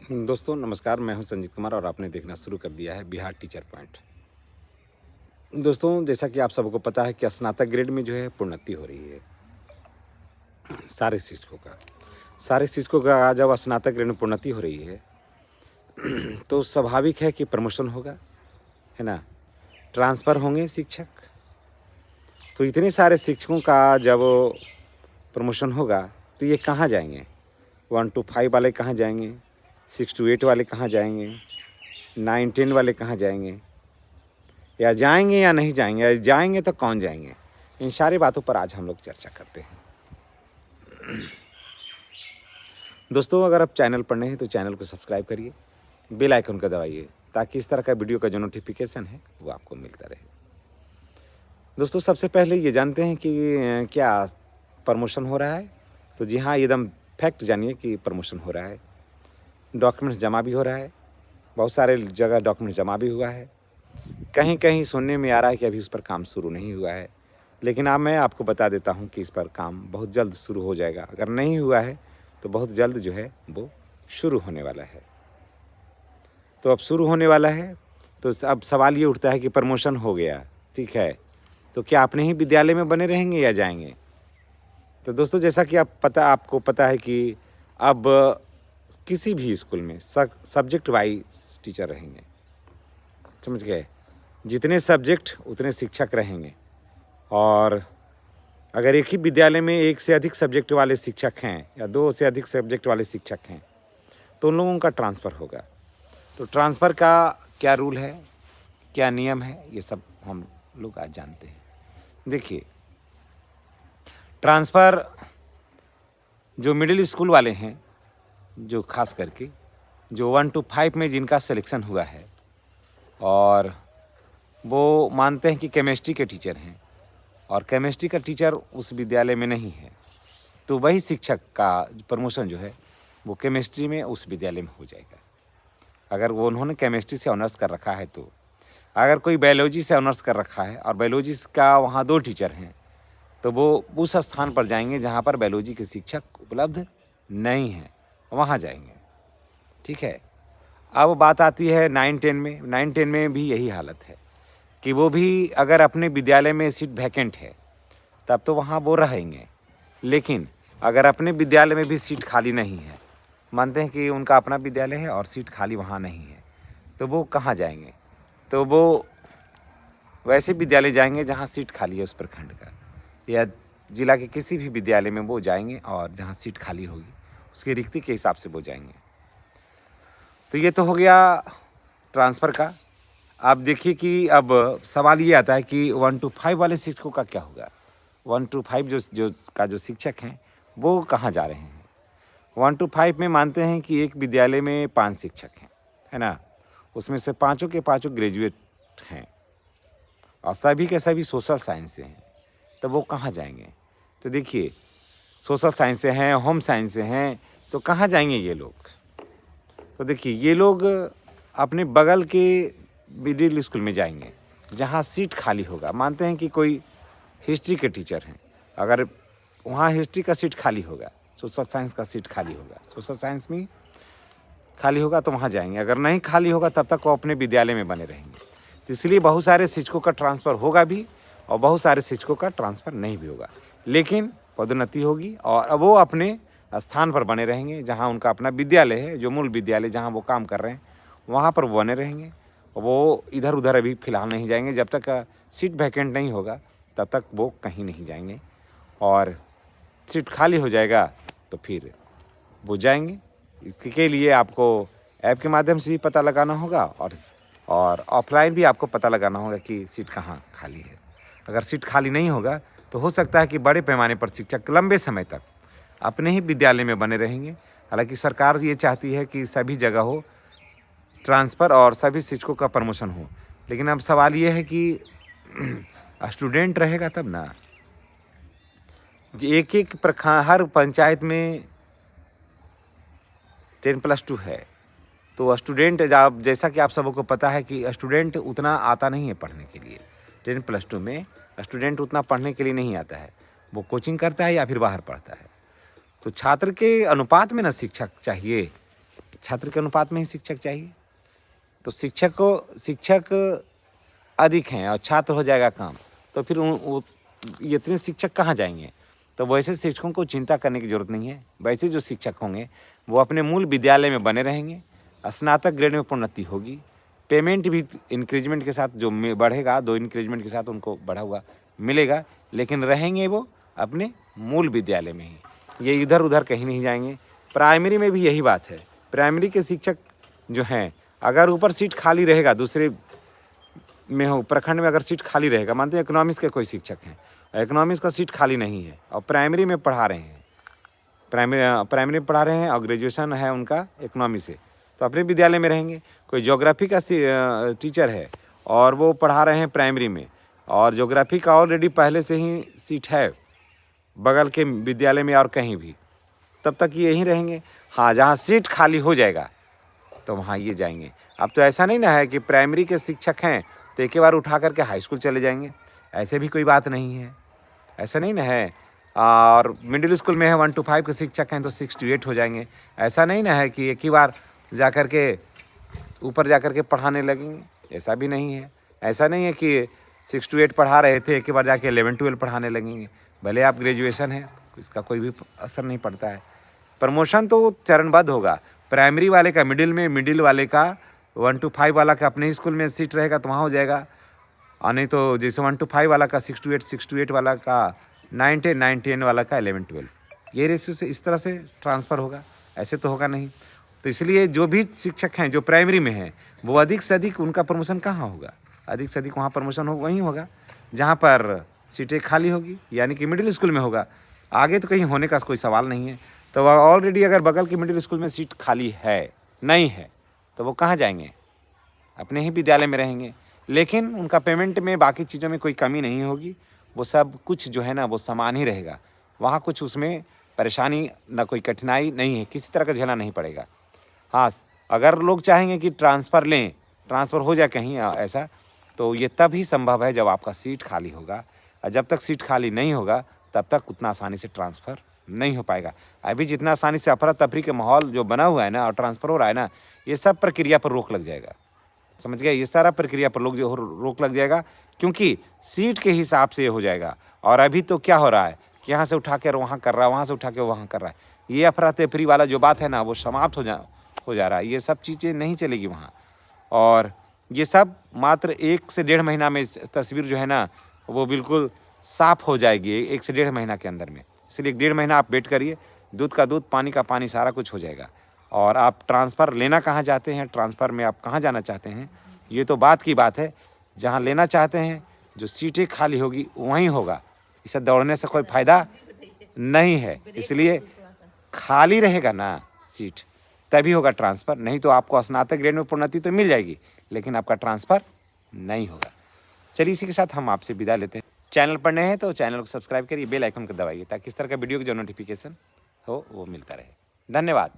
दोस्तों नमस्कार, मैं हूं संजीत कुमार और आपने देखना शुरू कर दिया है बिहार टीचर पॉइंट। दोस्तों जैसा कि आप सबको पता है कि स्नातक ग्रेड में जो है प्रोन्नति हो रही है सारे शिक्षकों का जब स्नातक ग्रेड में प्रोन्नति हो रही है तो स्वाभाविक है कि प्रमोशन होगा, है ना। ट्रांसफ़र होंगे शिक्षक। तो इतने सारे शिक्षकों का जब प्रमोशन होगा तो ये कहाँ जाएंगे? 1 to 5 वाले कहाँ जाएंगे? 6 to 8 वाले कहाँ जाएंगे? 9 10 वाले कहाँ जाएंगे? या जाएंगे या नहीं जाएंगे, या जाएंगे तो कौन जाएंगे? इन सारी बातों पर आज हम लोग चर्चा करते हैं। दोस्तों अगर आप चैनल पर नए हैं तो चैनल को सब्सक्राइब करिए, बेल आइकन को दबाइए ताकि इस तरह का वीडियो का जो नोटिफिकेशन है वो आपको मिलता रहे। दोस्तों सबसे पहले ये जानते हैं कि क्या प्रमोशन हो रहा है? तो जी हाँ, एकदम फैक्ट जानिए कि प्रमोशन हो रहा है। डॉक्यूमेंट्स जमा भी हो रहा है, बहुत सारे जगह डॉक्यूमेंट्स जमा भी हुआ है। कहीं कहीं सुनने में आ रहा है कि अभी उस पर काम शुरू नहीं हुआ है, लेकिन अब मैं आपको बता देता हूं कि इस पर काम बहुत जल्द शुरू हो जाएगा। अगर नहीं हुआ है तो बहुत जल्द जो है वो शुरू होने वाला है। तो अब शुरू होने वाला है तो अब सवाल ये उठता है कि प्रमोशन हो गया, ठीक है, तो क्या अपने ही विद्यालय में बने रहेंगे या जाएंगे? तो दोस्तों जैसा कि आपको पता है कि अब किसी भी स्कूल में सब्जेक्ट वाइज टीचर रहेंगे, समझ गए। जितने सब्जेक्ट उतने शिक्षक रहेंगे, और अगर एक ही विद्यालय में एक से अधिक सब्जेक्ट वाले शिक्षक हैं या 2 से अधिक सब्जेक्ट वाले शिक्षक हैं तो उन लोगों का ट्रांसफ़र होगा। तो ट्रांसफ़र का क्या रूल है, क्या नियम है, ये सब हम लोग आज जानते हैं। देखिए, ट्रांसफ़र जो मिडिल स्कूल वाले हैं, जो खास करके जो 1 to 5 में जिनका सिलेक्शन हुआ है और वो मानते हैं कि केमिस्ट्री के टीचर हैं और केमिस्ट्री का टीचर उस विद्यालय में नहीं है, तो वही शिक्षक का प्रमोशन जो है वो केमिस्ट्री में उस विद्यालय में हो जाएगा। अगर वो उन्होंने केमिस्ट्री से ऑनर्स कर रखा है तो, अगर कोई बायोलॉजी से ऑनर्स कर रखा है और बायोलॉजी का वहाँ 2 टीचर हैं तो वो उस स्थान पर जाएंगे जहाँ पर बायोलॉजी के शिक्षक उपलब्ध नहीं हैं, वहाँ जाएंगे, ठीक है। अब बात आती है 9 10 में। 9 10 में भी यही हालत है कि वो भी अगर अपने विद्यालय में सीट वैकेंट है तब तो वहाँ वो रहेंगे, लेकिन अगर अपने विद्यालय में भी सीट खाली नहीं है, मानते हैं कि उनका अपना विद्यालय है और सीट खाली वहाँ नहीं है, तो वो कहाँ जाएंगे? तो वो वैसे विद्यालय जाएंगे जहाँ सीट खाली है उस प्रखंड का या जिला के किसी भी विद्यालय में वो जाएंगे, और जहाँ सीट खाली होगी उसकी रिक्ति के हिसाब से वो जाएंगे। तो ये तो हो गया ट्रांसफ़र का। आप देखिए कि अब सवाल ये आता है कि 1 to 5 वाले शिक्षकों का क्या होगा? 1 to 5 जो शिक्षक हैं वो कहाँ जा रहे हैं? 1 to 5 में मानते हैं कि एक विद्यालय में 5 शिक्षक हैं, है ना। उसमें से 5 के 5 ग्रेजुएट हैं और सभी के सभी सोशल साइंस से हैं, तो वो कहाँ जाएंगे? तो देखिए, सोशल साइंस से हैं, होम साइंस से हैं, तो कहाँ जाएंगे ये लोग? तो देखिए, ये लोग अपने बगल के मिडिल स्कूल में जाएंगे जहाँ सीट खाली होगा। मानते हैं कि कोई हिस्ट्री के टीचर हैं, अगर वहाँ हिस्ट्री का सीट खाली होगा, सोशल साइंस का सीट खाली होगा, सोशल साइंस में खाली होगा तो वहाँ जाएंगे। अगर नहीं खाली होगा तब तक वो अपने विद्यालय में बने रहेंगे। तो इसलिए बहुत सारे शिक्षकों का ट्रांसफ़र होगा भी और बहुत सारे शिक्षकों का ट्रांसफ़र नहीं भी होगा, लेकिन पदोन्नति होगी और वो अपने स्थान पर बने रहेंगे जहाँ उनका अपना विद्यालय है, जो मूल विद्यालय जहाँ वो काम कर रहे हैं वहाँ पर वो बने रहेंगे। वो इधर उधर अभी फ़िलहाल नहीं जाएंगे, जब तक सीट वैकेंट नहीं होगा तब तक वो कहीं नहीं जाएंगे, और सीट खाली हो जाएगा तो फिर वो जाएंगे। इसके लिए आपको ऐप के माध्यम से भी पता लगाना होगा और ऑफलाइन भी आपको पता लगाना होगा कि सीट कहाँ खाली है। अगर सीट खाली नहीं होगा तो हो सकता है कि बड़े पैमाने पर शिक्षक लंबे समय तक अपने ही विद्यालय में बने रहेंगे। हालांकि सरकार ये चाहती है कि सभी जगह हो ट्रांसफ़र और सभी शिक्षकों का प्रमोशन हो, लेकिन अब सवाल ये है कि स्टूडेंट रहेगा तब ना। एक एक हर पंचायत में 10+2 है, तो स्टूडेंट जैसा कि आप सबको पता है कि स्टूडेंट उतना आता नहीं है पढ़ने के लिए। 10+2 में स्टूडेंट उतना पढ़ने के लिए नहीं आता है, वो कोचिंग करता है या फिर बाहर पढ़ता है। तो छात्र के अनुपात में ना शिक्षक चाहिए, छात्र के अनुपात में ही शिक्षक चाहिए। तो शिक्षक अधिक हैं और छात्र हो जाएगा कम, तो फिर ये इतने शिक्षक कहाँ जाएंगे। तो वैसे शिक्षकों को चिंता करने की ज़रूरत नहीं है। वैसे जो शिक्षक होंगे वो अपने मूल विद्यालय में बने रहेंगे, स्नातक ग्रेड में प्रोन्नति होगी, पेमेंट भी इंक्रीजमेंट के साथ जो बढ़ेगा, 2 इंक्रीजमेंट के साथ उनको बढ़ा हुआ मिलेगा, लेकिन रहेंगे वो अपने मूल विद्यालय में ही, ये इधर उधर कहीं नहीं जाएंगे। प्राइमरी में भी यही बात है। प्राइमरी के शिक्षक जो हैं, अगर ऊपर सीट खाली रहेगा, दूसरे में हो प्रखंड में अगर सीट खाली रहेगा, मानते हैं इकोनॉमिक्स के कोई शिक्षक हैं, इकोनॉमिक्स का सीट खाली नहीं है और प्राइमरी में पढ़ा रहे हैं, प्राइमरी में पढ़ा रहे हैं और ग्रेजुएशन है उनका इकोनॉमी से, तो अपने विद्यालय में रहेंगे। कोई ज्योग्राफी का टीचर है और वो पढ़ा रहे हैं प्राइमरी में, और ज्योग्राफी का ऑलरेडी पहले से ही सीट है बगल के विद्यालय में और कहीं भी, तब तक ये यहीं रहेंगे। हाँ, जहाँ सीट खाली हो जाएगा तो वहाँ ये जाएंगे। अब तो ऐसा नहीं ना है कि प्राइमरी के शिक्षक हैं तो एक ही बार उठा करके हाई स्कूल चले जाएंगे, ऐसे भी कोई बात नहीं है, ऐसा नहीं ना है। और मिडिल स्कूल में है 1 to 5 के शिक्षक हैं तो 6 to 8 हो जाएंगे, ऐसा नहीं ना है कि एक ही बार जा कर के ऊपर जा कर के पढ़ाने लगेंगे, ऐसा भी नहीं है। ऐसा नहीं है कि 6 to 8 पढ़ा रहे थे एक ही बार जाके 11-12 पढ़ाने लगेंगे। भले आप ग्रेजुएशन है, इसका कोई भी असर नहीं पड़ता है। प्रमोशन तो चरणबद्ध होगा, प्राइमरी वाले का मिडिल में, मिडिल वाले का 1 to 5 वाला का अपने ही स्कूल में सीट रहेगा तो वहाँ हो जाएगा, और नहीं तो जैसे 1 to 5 वाला का 6 to 8 वाला का 9-10 वाला का 11-12, ये रेशियो से इस तरह से ट्रांसफ़र होगा, ऐसे तो होगा नहीं। तो इसलिए जो भी शिक्षक हैं जो प्राइमरी में हैं वो अधिक से अधिक उनका प्रमोशन कहाँ होगा, अधिक से अधिक वहाँ प्रमोशन हो वहीं होगा जहाँ पर सीटें खाली होगी, यानी कि मिडिल स्कूल में होगा। आगे तो कहीं होने का कोई सवाल नहीं है। तो वह ऑलरेडी अगर बगल के मिडिल स्कूल में सीट खाली है नहीं है तो वो कहाँ जाएंगे, अपने ही विद्यालय में रहेंगे। लेकिन उनका पेमेंट में बाकी चीज़ों में कोई कमी नहीं होगी, वो सब कुछ जो है ना वो समान ही रहेगा। वहाँ कुछ उसमें परेशानी ना कोई कठिनाई नहीं है, किसी तरह का झेलना नहीं पड़ेगा। हाँ, अगर लोग चाहेंगे कि ट्रांसफ़र लें, ट्रांसफ़र हो जाए कहीं ऐसा, तो ये तब ही संभव है जब आपका सीट खाली होगा, और जब तक सीट खाली नहीं होगा तब तक उतना आसानी से ट्रांसफ़र नहीं हो पाएगा। अभी जितना आसानी से अफरा तफरी के माहौल जो बना हुआ है ना और ट्रांसफ़र हो रहा है ना, ये सब प्रक्रिया पर रोक लग जाएगा, समझ गए। ये सारा प्रक्रिया पर लोग जो रोक लग जाएगा, क्योंकि सीट के हिसाब से ये हो जाएगा। और अभी तो क्या हो रहा है कि यहाँ से उठा कर वहाँ कर रहा है, वहाँ से उठा के वहाँ कर रहा है, ये अफरा तफरी वाला जो बात है ना वो समाप्त हो जा रहा है। ये सब चीज़ें नहीं चलेगी वहाँ, और ये सब मात्र 1 से 1.5 महीना में तस्वीर जो है ना वो बिल्कुल साफ़ हो जाएगी, 1 से 1.5 महीना के अंदर में। इसलिए 1.5 महीना आप वेट करिए, दूध का दूध, पानी का पानी, सारा कुछ हो जाएगा। और आप ट्रांसफ़र लेना कहाँ चाहते हैं, ट्रांसफ़र में आप कहाँ जाना चाहते हैं, ये तो बात की बात है। जहाँ लेना चाहते हैं, जो सीटें खाली होगी वहीं होगा, इसे दौड़ने से कोई फ़ायदा नहीं है। इसलिए खाली रहेगा ना सीट तभी होगा ट्रांसफ़र, नहीं तो आपको स्नातक ग्रेड में प्रोन्नति तो मिल जाएगी लेकिन आपका ट्रांसफ़र नहीं होगा। चलिए, इसी के साथ हम आपसे विदा लेते हैं। चैनल पर नए हैं तो चैनल को सब्सक्राइब करिए, बेल आइकन को दबाइए ताकि इस तरह का वीडियो की जो नोटिफिकेशन हो वो मिलता रहे। धन्यवाद।